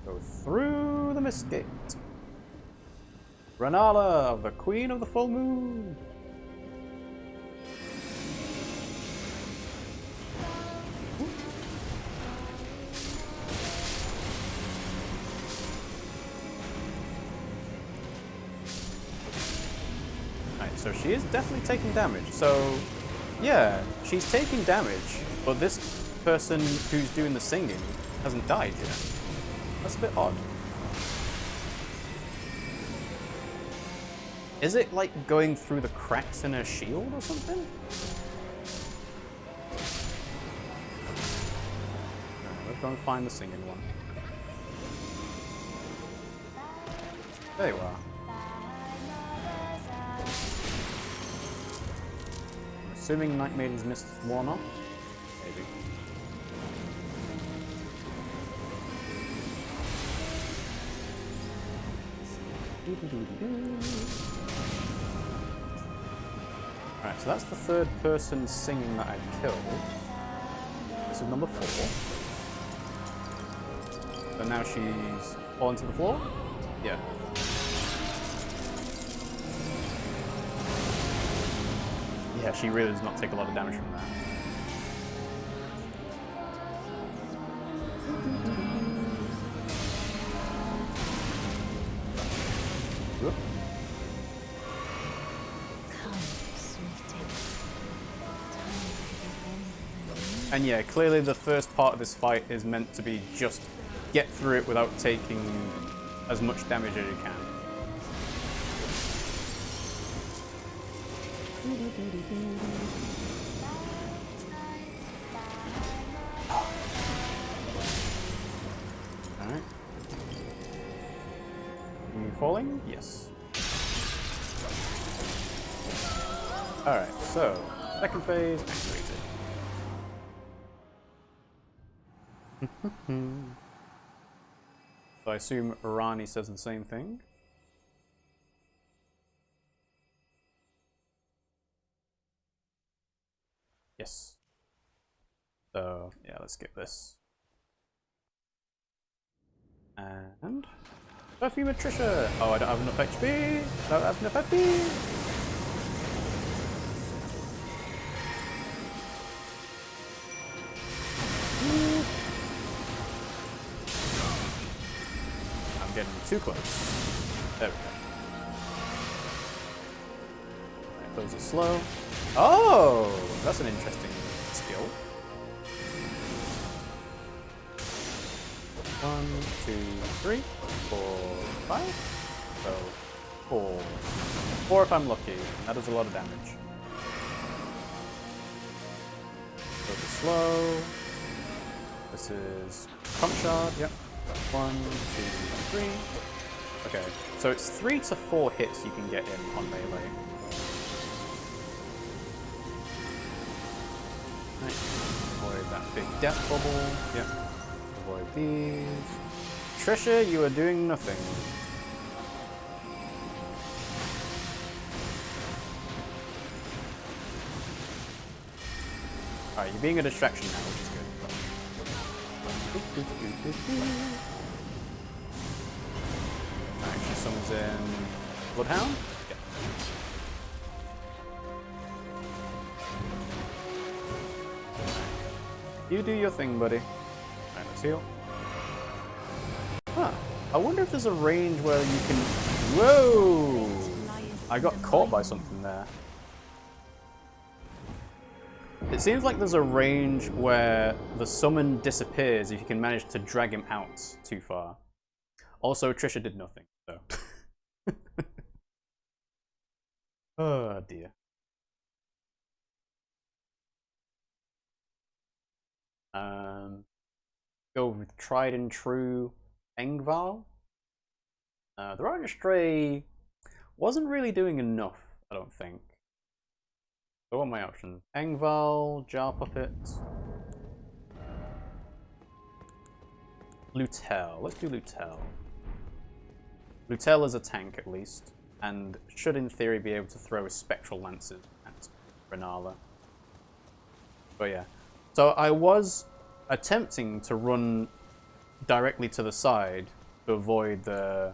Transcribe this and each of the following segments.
Go through the mist gate. Rennala, the Queen of the Full Moon. Right, so she is definitely taking damage. So, yeah, she's taking damage, but this person who's doing the singing hasn't died yet. That's a bit odd. Is it like going through the cracks in her shield or something? Right, let's go and find the singing one. There you are. I'm assuming Night Maiden's mist is worn off? Maybe. Alright, so that's the third person singing that I've killed. This is number 4. So now she's fallen to the floor? Yeah. Yeah, she really does not take a lot of damage from that. Whoop. And yeah, clearly the first part of this fight is meant to be just get through it without taking as much damage as you can. Alright. Are you falling? Yes. Alright, so second phase activated. So I assume Rani says the same thing. Yes. So yeah, let's skip this. And perfume Trisha. Oh, I don't have enough HP. Don't have enough HP. Getting too close. There we go. Right, those are slow. Oh, that's an interesting skill. 1, 2, 3, 4, 5. So 4. 4 if I'm lucky. That does a lot of damage. Those are slow. This is pump shard. Yep. 1, 2, 3. Okay, so it's 3 to 4 hits you can get in on melee. Right. Avoid that big death bubble. Yep. Avoid these. Trisha, you are doing nothing. Alright, you're being a distraction now, which is good. Alright, she summons in Bloodhound? Yeah. You do your thing, buddy. Alright, let's heal. Huh. I wonder if there's a range where you can... Whoa! I got caught by something there. It seems like there's a range where the summon disappears if you can manage to drag him out too far. Also, Trisha did nothing, so... Oh dear. Go with tried and true Engval. The Royal Stray wasn't really doing enough, I don't think. So what are my options? Engval, Jar Puppet, Lutel. Let's do Lutel. Lutel is a tank at least, and should in theory be able to throw his spectral lances at Rennala. But yeah. So I was attempting to run directly to the side to avoid the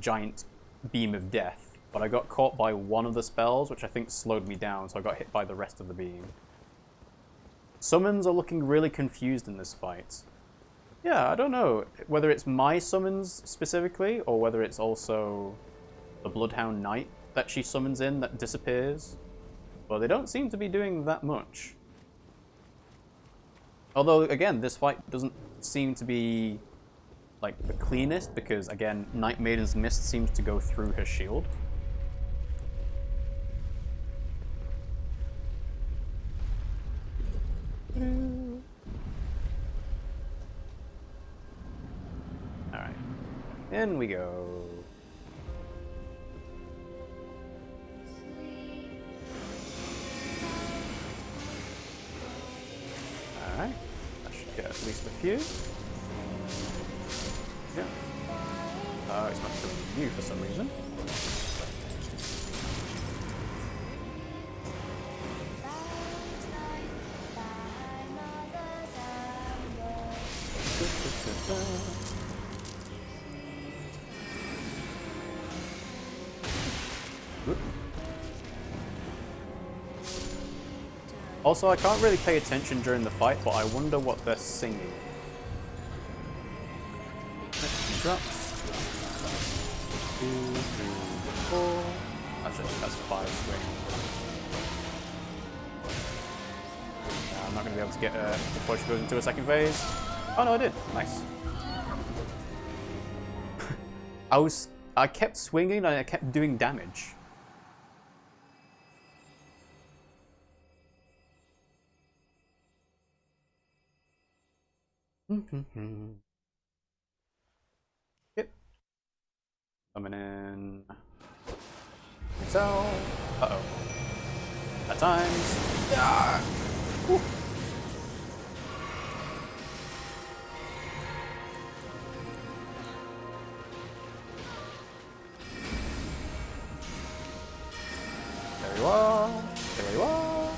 giant beam of death, but I got caught by one of the spells, which I think slowed me down, so I got hit by the rest of the beam. Summons are looking really confused in this fight. Yeah, I don't know whether it's my summons specifically, or whether it's also the Bloodhound Knight that she summons in that disappears. But they don't seem to be doing that much. Although, again, this fight doesn't seem to be like the cleanest, because, again, Night Maiden's Mist seems to go through her shield. Alright. In we go. Alright. That should get at least a few. Yeah. It's not killing you for some reason. Also, I can't really pay attention during the fight, but I wonder what they're singing. Drops. 2, 3, 4. Actually, that's 5 swings. I'm not going to be able to get her before she goes into a second phase. Oh no, I did. Nice. I kept swinging and I kept doing damage. Yep. Coming in. So. Uh-oh. At times. Ah! Woo. There you are. There you are.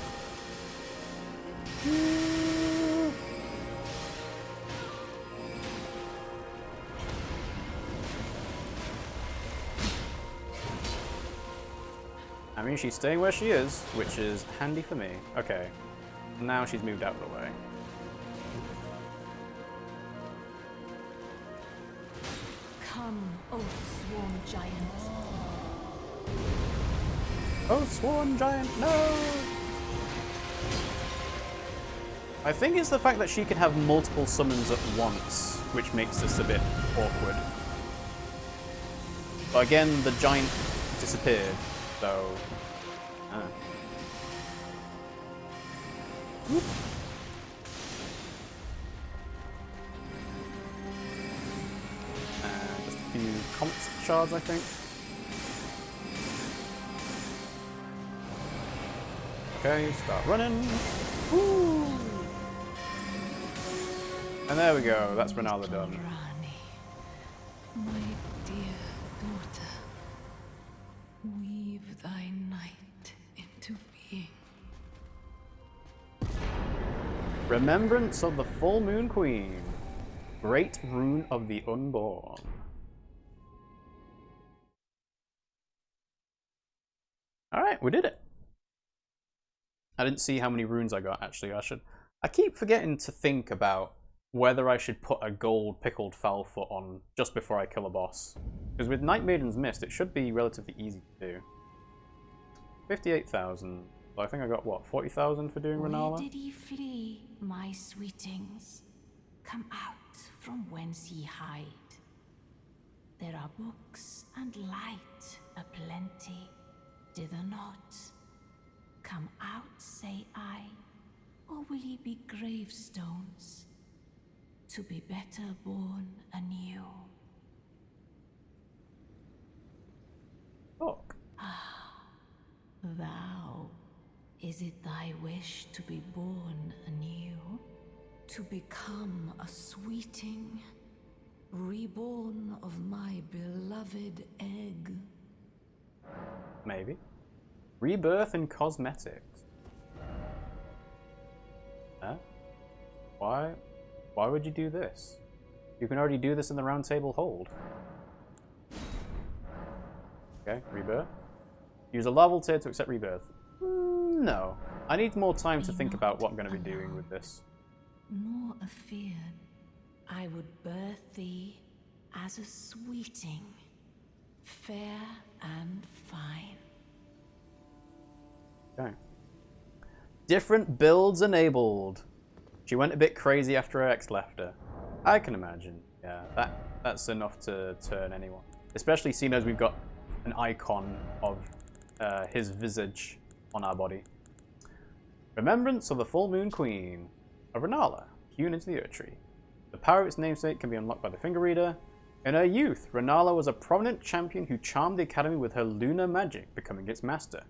I mean, she's staying where she is, which is handy for me. Okay. Now she's moved out of the way. Come, O sworn giant. Oh, sworn giant, no! I think it's the fact that she can have multiple summons at once, which makes this a bit awkward. But again, the giant disappeared, so... Whoop. Just a few comps shards, I think. Okay, start running. Woo! And there we go, that's Rennala done. My dear daughter, weave thy night into being. Remembrance of the Full Moon Queen. Great Rune of the Unborn. Alright, we did it. I didn't see how many runes I got, actually. I keep forgetting to think about whether I should put a gold pickled foulfoot on just before I kill a boss. Because with Night Maiden's Mist, it should be relatively easy to do. 58,000. So I think I got, what, 40,000 for doing Rennala? Where did ye flee, my sweetings? Come out from whence ye hide. There are books and light aplenty, dither not. Come out, say I, or will ye be gravestones, to be better born anew? Fuck. Thou, is it thy wish to be born anew? To become a sweeting, reborn of my beloved egg? Maybe. Rebirth and cosmetics. Huh? Why would you do this? You can already do this in the round table hold. Okay, rebirth. Use a level tier to accept rebirth. No. I need more time to think about what I'm going to be doing with this. Nor afeard, I would birth thee as a sweeting, fair and fine. Okay. Different builds enabled. She went a bit crazy after her ex left her. I can imagine. Yeah, that's enough to turn anyone. Especially seeing as we've got an icon of his visage on our body. Remembrance of the Full Moon Queen of Rennala, hewn into the Erdtree. The power of its namesake can be unlocked by the finger reader. In her youth, Rennala was a prominent champion who charmed the academy with her lunar magic, becoming its master.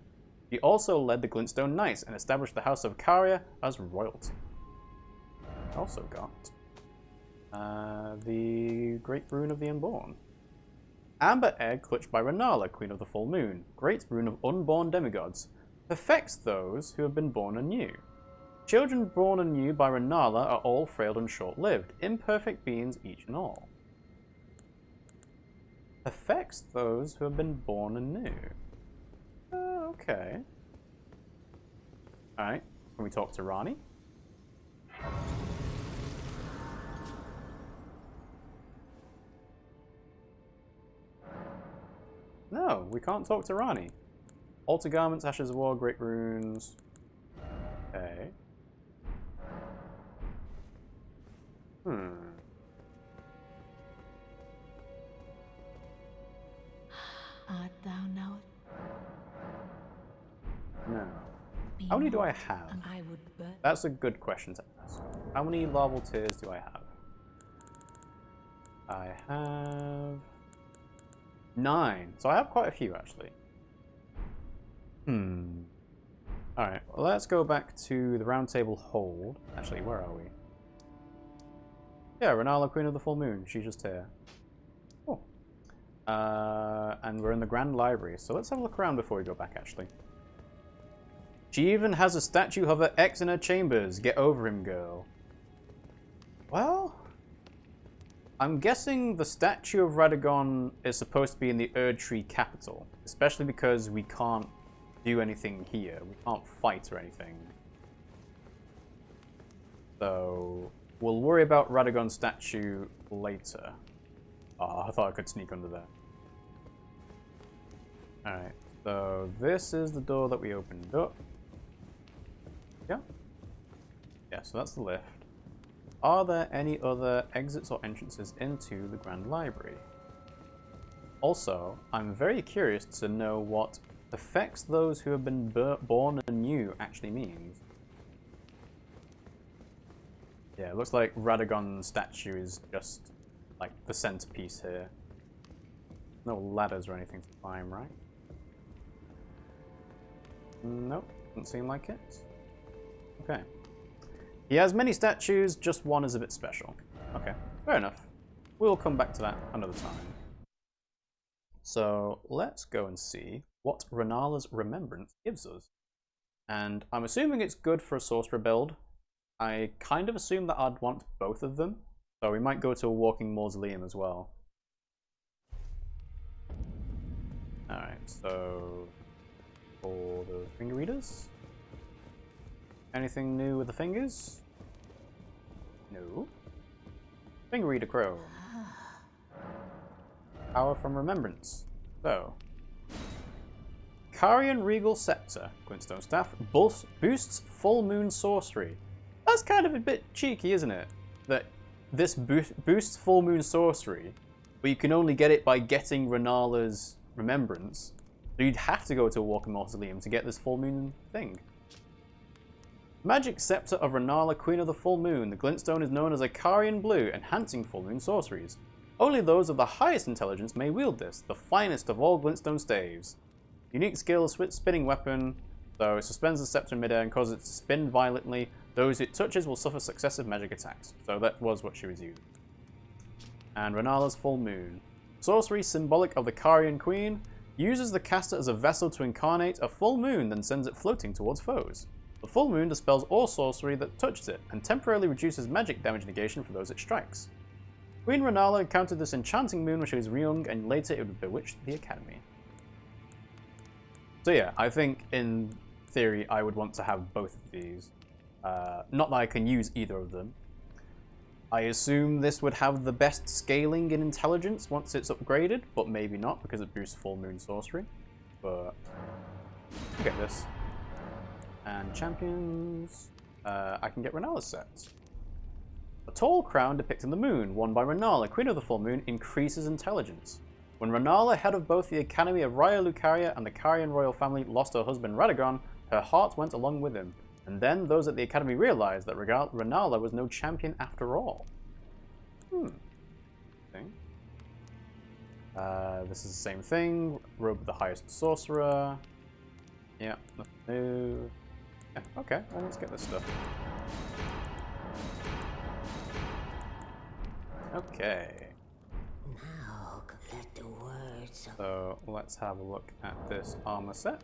He also led the Glintstone Knights and established the House of Caria as royalty. Also got the Great Rune of the Unborn. Amber Egg clutched by Rennala, Queen of the Full Moon. Great Rune of Unborn Demigods. Perfects those who have been born anew. Children born anew by Rennala are all frail and short-lived, imperfect beings each and all. Affects those who have been born anew. Okay. Alright, can we talk to Ranni? No, we can't talk to Ranni. Altar Garments, Ashes of War, Great Runes. Okay. Art thou now? No. How many do I have? That's a good question to ask. How many level tiers do I have? I have 9. So I have quite a few, actually. Alright, well, let's go back to the round table hold. Actually, where are we? Yeah, Rennala, Queen of the Full Moon. She's just here. Cool. And we're in the Grand Library, so let's have a look around before we go back, actually. She even has a statue of her ex in her chambers. Get over him, girl. Well, I'm guessing the statue of Radagon is supposed to be in the Erdtree capital, especially because we can't do anything here. We can't fight or anything. So we'll worry about Radagon's statue later. Oh, I thought I could sneak under there. Alright, so this is the door that we opened up. Yeah? Yeah, so that's the lift. Are there any other exits or entrances into the Grand Library? Also, I'm very curious to know what affects those who have been born anew actually means. Yeah, it looks like Radagon's statue is just like the centerpiece here. No ladders or anything to climb, right? Nope, doesn't seem like it. Okay. He has many statues, just one is a bit special. Okay, fair enough. We'll come back to that another time. So let's go and see what Rennala's Remembrance gives us. And I'm assuming it's good for a sorcerer build. I kind of assume that I'd want both of them. So we might go to a walking mausoleum as well. Alright, so for the finger readers. Anything new with the fingers? No. Finger reader Crow. Power from Remembrance. So. Carian Regal Scepter, Glintstone Staff, boosts Full Moon Sorcery. That's kind of a bit cheeky, isn't it? That this boosts Full Moon Sorcery, but you can only get it by getting Rennala's Remembrance. So you'd have to go to a Walking Mausoleum to get this Full Moon thing. Magic Scepter of Rennala, Queen of the Full Moon. The glintstone is known as a Carian Blue, enhancing Full Moon sorceries. Only those of the highest intelligence may wield this, the finest of all glintstone staves. Unique skill, spinning weapon, so it suspends the scepter in midair and causes it to spin violently. Those it touches will suffer successive magic attacks. So that was what she was using. And Rennala's Full Moon. Sorcery symbolic of the Carian Queen. Uses the caster as a vessel to incarnate a full moon, then sends it floating towards foes. The full moon dispels all sorcery that touches it, and temporarily reduces magic damage negation for those it strikes. Queen Rennala encountered this enchanting moon when she was young, and later it would bewitch the academy. So yeah, I think in theory I would want to have both of these. Not that I can use either of them. I assume this would have the best scaling in intelligence once it's upgraded, but maybe not because it boosts full moon sorcery. But I'll get this. And champions, I can get Rennala's sets. A tall crown depicting the moon, worn by Rennala, Queen of the Full Moon, increases intelligence. When Rennala, head of both the Academy of Raya Lucaria and the Carian royal family, lost her husband Radagon, her heart went along with him. And then those at the Academy realized that Rennala was no champion after all. Okay. This is the same thing. Robe of the highest sorcerer. Yeah, nothing new. Yeah, okay, well, let's get this stuff. Okay. Now let the words of So let's have a look at this armor set.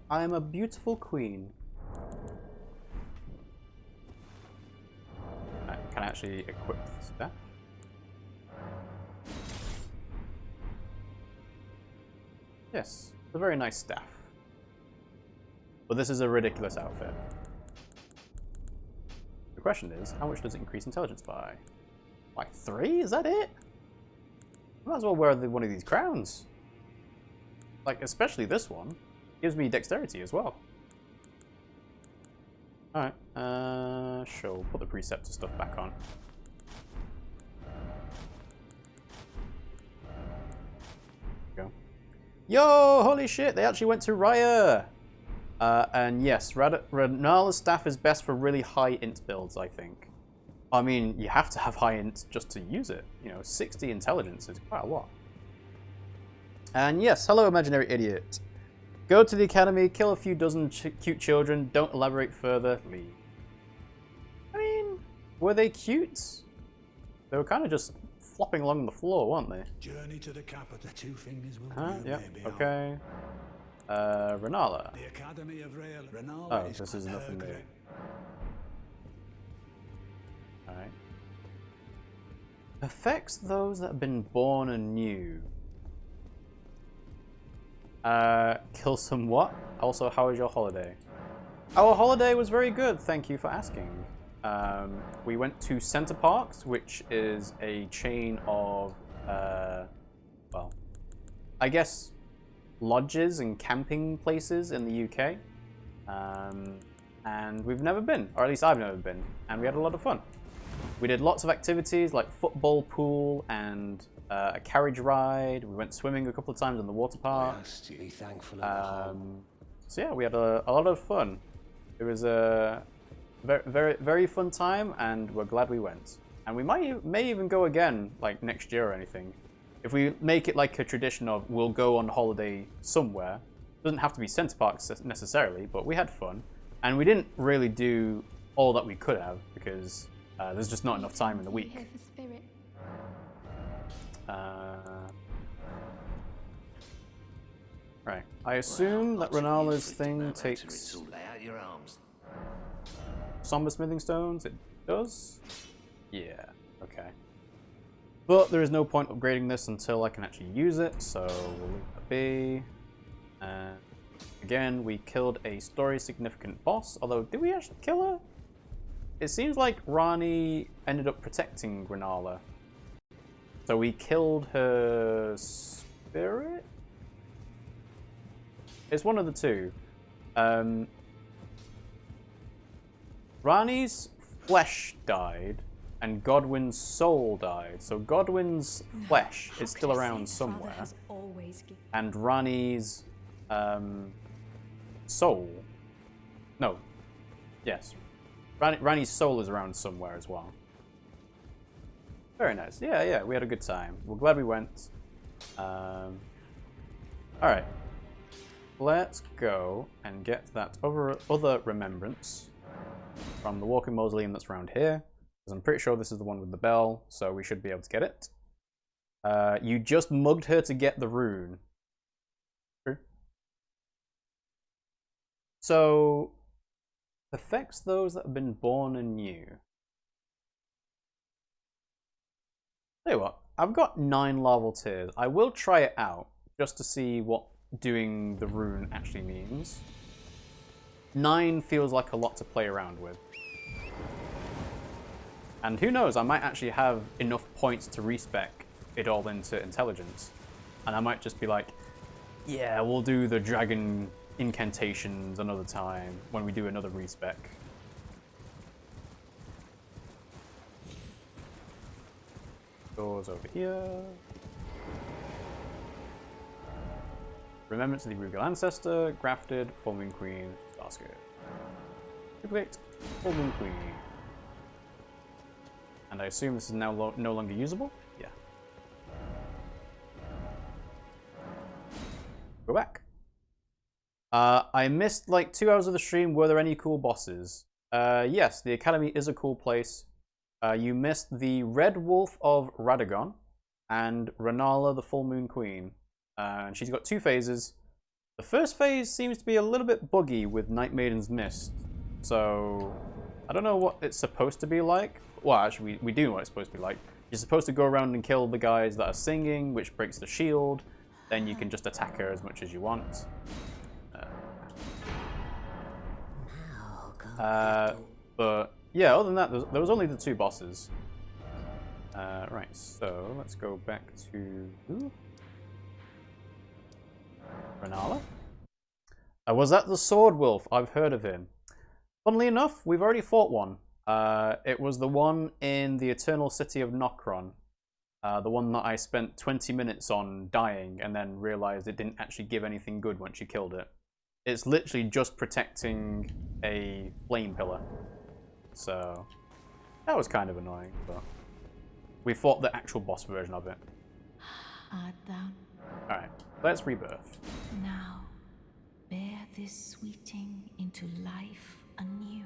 I am a beautiful queen. I can actually equip the staff. Yes, it's a very nice staff. But this is a ridiculous outfit. The question is, how much does it increase intelligence by? Like 3? Is that it? I might as well wear one of these crowns. Like, especially this one. Gives me dexterity as well. Alright, sure, we'll put the preceptor stuff back on. Go. Yo, holy shit, they actually went to Raya! And yes, Rennala's staff is best for really high int builds, I think. I mean, you have to have high int just to use it. You know, 60 intelligence is quite a lot. And yes, hello imaginary idiot. Go to the academy, kill a few dozen cute children, don't elaborate further, leave. I mean, were they cute? They were kind of just flopping along the floor, weren't they? Journey to the cap at the two fingers will Yeah, okay. Rennala. The Academy of Rennala. Oh, this is nothing new. Alright. Affects those that have been born anew. Kill some what? Also, how was your holiday? Our holiday was very good, thank you for asking. We went to Center Parks, which is a chain of, well, I guess lodges and camping places in the UK. And we've never been, or at least I've never been, and we had a lot of fun. We did lots of activities like football pool and a carriage ride. We went swimming a couple of times in the water park. So yeah, we had a lot of fun. It was a very fun time, and we're glad we went. And we may even go again, like next year or anything. If we make it like a tradition of we'll go on holiday somewhere. It doesn't have to be Center Parks necessarily, but we had fun. And we didn't really do all that we could have because there's just not enough time in the week. Right. I assume that Rennala's thing takes somber smithing stones. It does? Yeah. Okay. But there is no point upgrading this until I can actually use it, so we'll leave that be. Again, we killed a story significant boss, although did we actually kill her? It seems like Rani ended up protecting Rennala. So we killed her spirit? It's one of the two. Rani's flesh died, and Godwin's soul died. So Godwin's flesh is still around somewhere. And Rani's soul. No. Yes. Rani's soul is around somewhere as well. Very nice. Yeah, we had a good time. We're glad we went. Alright. Let's go and get that other remembrance from the walking mausoleum that's around here. Because I'm pretty sure this is the one with the bell, so we should be able to get it. You just mugged her to get the rune. So, affects those that have been born anew. Tell you what, I've got 9 larval tears. I will try it out just to see what doing the rune actually means. 9 feels like a lot to play around with. And who knows, I might actually have enough points to respec it all into intelligence. And I might just be like, yeah, we'll do the dragon incantations another time when we do another respec. Doors over here. Remembrance of the Rugal Ancestor, grafted, Full Moon Queen, Starscourge. Duplicate, Full Moon Queen. And I assume this is now no longer usable? Yeah. Go back. I missed like 2 hours of the stream. Were there any cool bosses? Yes, the Academy is a cool place. You missed the Red Wolf of Radagon and Rennala, the Full Moon Queen. And she's got 2 phases. The first phase seems to be a little bit buggy with Night Maiden's Mist. So, I don't know what it's supposed to be like. Well, actually, we do know what it's supposed to be like. You're supposed to go around and kill the guys that are singing, which breaks the shield. Then you can just attack her as much as you want. But, yeah, other than that, there was only the 2 bosses. Right, so let's go back to Rennala. Was that the Sword Wolf? I've heard of him. Funnily enough, we've already fought one. It was the one in the Eternal City of Nokron. The one that I spent 20 minutes on dying and then realized it didn't actually give anything good once you killed it. It's literally just protecting a flame pillar. So, that was kind of annoying, but we fought the actual boss version of it. Alright, let's rebirth. Now, bear this sweeting into life anew.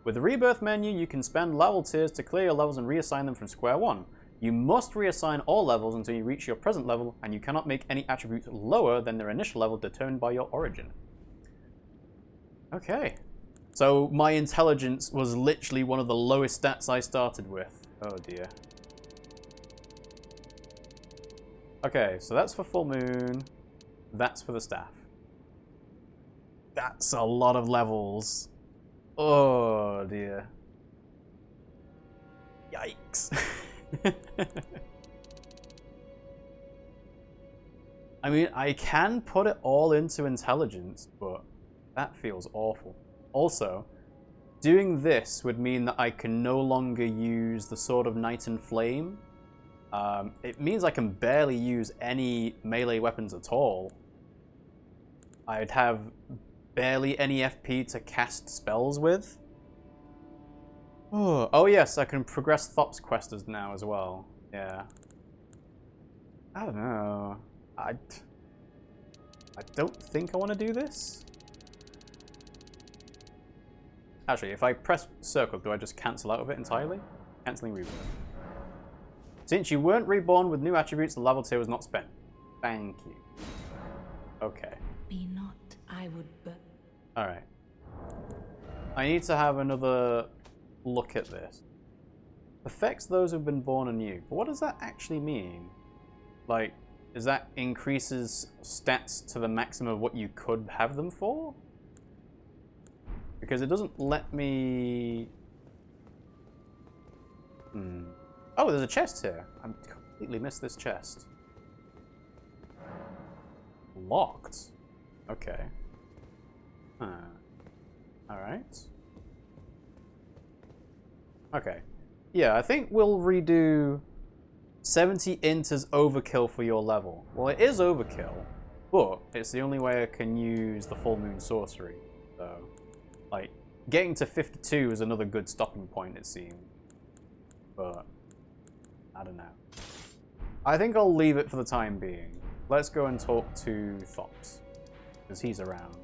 With the rebirth menu, you can spend level tiers to clear your levels and reassign them from square one. You must reassign all levels until you reach your present level, and you cannot make any attributes lower than their initial level determined by your origin. Okay. So my intelligence was literally one of the lowest stats I started with. Oh dear. Okay, so that's for full moon. That's for the staff. That's a lot of levels. Oh dear. Yikes. I mean, I can put it all into intelligence, but that feels awful. Also, doing this would mean that I can no longer use the Sword of Night and Flame. It means I can barely use any melee weapons at all. I'd have barely any FP to cast spells with. Oh yes, I can progress Thop's quest now as well. Yeah. I don't know. I don't think I want to do this. Actually, if I press circle, do I just cancel out of it entirely? Cancelling rebirth. Since you weren't reborn with new attributes, the level tier was not spent. Thank you. Okay. Be not, I would but. Alright. I need to have another look at this. Affects those who've been born anew. But what does that actually mean? Like, is that increases stats to the maximum of what you could have them for? Because it doesn't let me... Oh, there's a chest here. I completely missed this chest. Locked. Okay. Alright. Okay. Yeah, I think we'll redo 70 int as overkill for your level. Well, it is overkill, but it's the only way I can use the full moon sorcery. So, like, getting to 52 is another good stopping point, it seems. But, I don't know. I think I'll leave it for the time being. Let's go and talk to Thops, because he's around.